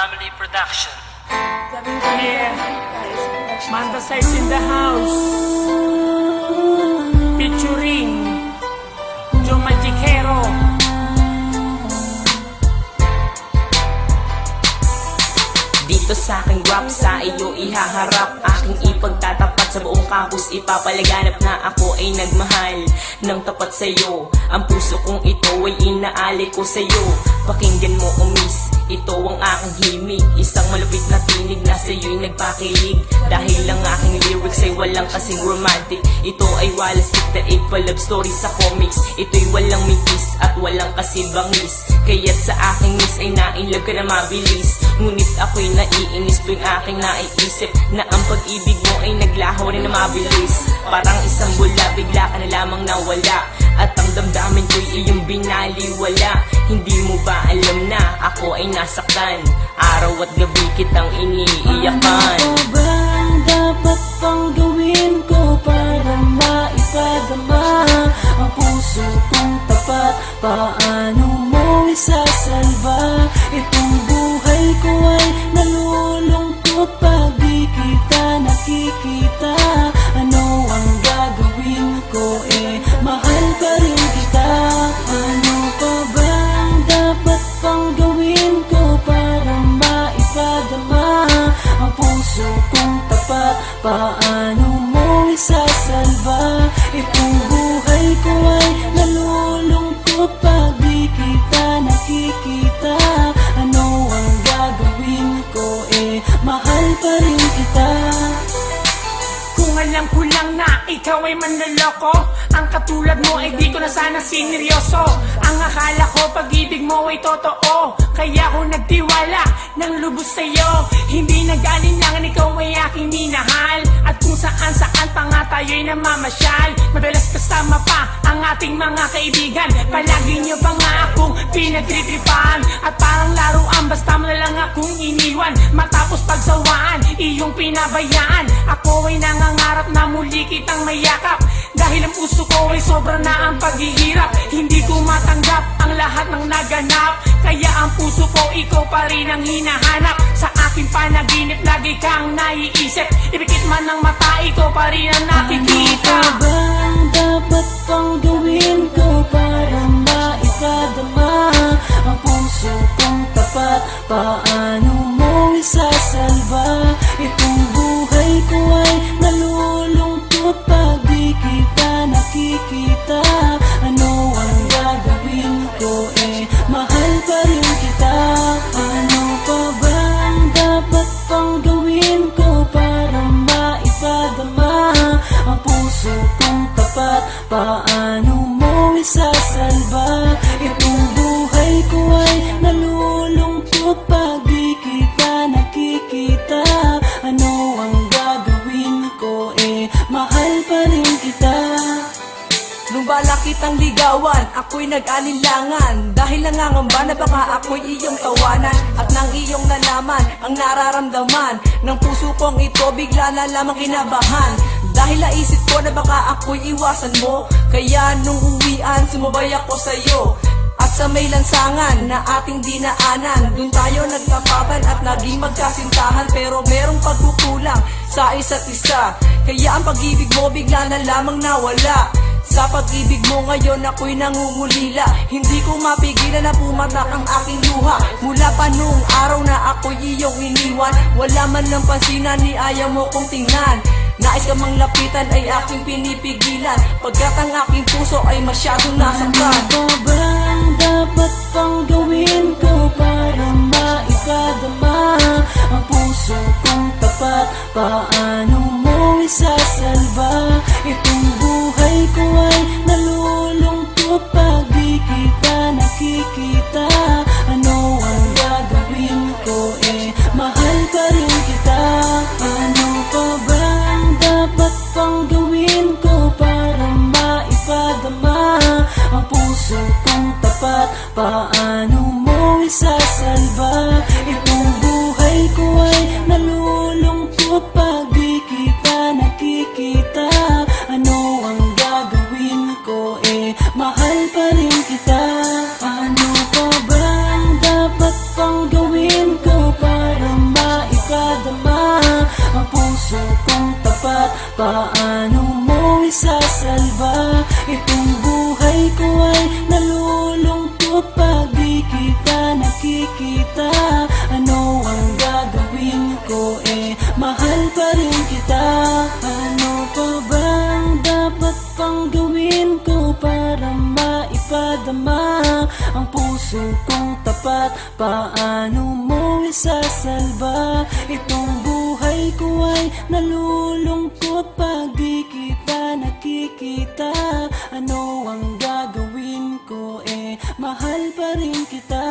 Family Production. Yeah, Manda Sites in the house, featuring Joe Magicero. Dito sa aking rap, sa iyo ihaharap, aking ipagtatapat sa buong campus. Ipapalaganap na ako ay nagmahal ng tapat sa'yo. Ang puso kong ito ay inaali ko sa'yo. Pakinggan mo o miss, ito ang aking himig. Isang malupit na tinig na sa'yo'y nagpakilig. Dahil ang aking lyrics ay walang kasing romantic. Ito ay walas diktaig pa love story sa comics. Ito'y walang mitis at walang kasibangis. Kaya't sa aking miss ay na-inlove ka na mabilis. Ngunit ako'y naiinis tuwing aking naiisip na ang pag-ibig mo ay naglaho rin na mabilis. Parang isang bula, bigla ka na lamang nawala. At ang damdamin ko'y iyong binaliwala. Hindi mo ba alam na ako ay nasaktan? Araw at gabi kitang iniiyakan. Ano ba ang dapat pang gawin ko para maipadama ang puso kong tapat? Paano mo isasalba? Itong buhay ko ay nalulungkot pag di kita nakikita. Ano ang gagawin ko? Mahal pa rin kita. Ano pa ba ang dapat pang gawin ko para maipadama ang puso kong tapat? Paano mo isasalba? Itong buhay ko ay nalulungkot pag di kita nakikita. Ano ang gagawin ko? Mahal pa rin kita. Kung alam ko lang na ikaw ay manloloko, ang katulad mo ay di ko na sana sineryoso. Ang akala ko pag-ibig mo ay totoo, kaya ako nagtiwala ng lubos sa'yo. Hindi nag-alinlangan, ikaw ay aking minahal. At kung saan-saan pa nga tayo'y namamasyal. Madalas kasama pa ang ating mga kaibigan. Palagi niyo pa nga akong pinagtritripan. At parang laruan, basta mo na lang akong iniwan. Matapos pagsawaan, iyong pinabayaan. Ako ay nangangarap na muli kitang mayakap. Dahil ang puso ko ay sobra na ang paghihirap. Hindi ko matanggap ang lahat ng naganap. Kaya ang puso ko, ikaw pa rin ang hinahanap. Sa aking panaginip, lagi kang naiisip. Ipikit man ng mata, ikaw pa rin ang nakikita. Ano ba ang dapat pang gawin ko para maipadama ang puso kong tapat? Paano mo isasalba? Itong buhay ko ay nalulungkot pag di kita nakikita. Ano ang gagawin ko? Mahal pa rin kita. Ano pa ba ang dapat pang gawin ko para maipadama ang puso kong tapat? Paano mo isasalba? Itong buhay ko ay nalulungkot pag di kita nakikita. Ano ang gagawin ko? Mahal pa rin kita. Nung bala kitang ligawan, ako'y nag-alinlangan. Dahil nangangamba na baka ako'y iyong tawanan. At nang iyong nalaman ang nararamdaman ng puso kong ito, bigla na lamang kinabahan. Dahil naisip ko na baka ako'y iwasan mo, kaya nung uwian, sumabay ako sa'yo. At sa may lansangan na ating dinaanan, dun tayo nagtapatan at naging magkasintahan. Pero merong pagkukulang sa isa't isa, kaya ang pag-ibig mo bigla na lamang nawala. Sa pag-ibig mo ngayon ako'y nangungulila. Hindi ko mapigilan na pumatak ang aking luha. Mula pa noong araw na ako'y iyong iniwan, wala man lang pansinan ni ayaw mo kong tingnan. Nais ka mang lapitan ay aking pinipigilan, pagkat ang aking puso ay masyadong nasaktan. Ano ba ang dapat pang gawin ko para maipadama ang puso kong tapat? Paano mo isasalba? Itong buhay ko ay nalulungkot pag di kita nakikita. Ano ang gagawin ko? Mahal pa rin kita. Ano pa ba ang dapat pang gawin ko para maipadama ang puso kong tapat? Paano mo isasalba? Itong buhay ko ay nalulungkot pag di kita nakikita. Ano ang gagawin ko? Mahal pa rin kita. Ano pa ba ang dapat pang gawin ko para paano mo isasalba? Itong buhay ko ay nalulungkot pag di kita nakikita. Ano ang gagawin ko, mahal pa rin kita. Ano pa bang dapat pang gawin ko para maipadama ang puso kong tapat? Paano mo isasalba? Itong buhay ko ay nalulungkot pag di kita nakikita. Ano ang gagawin ko, mahal pa rin kita.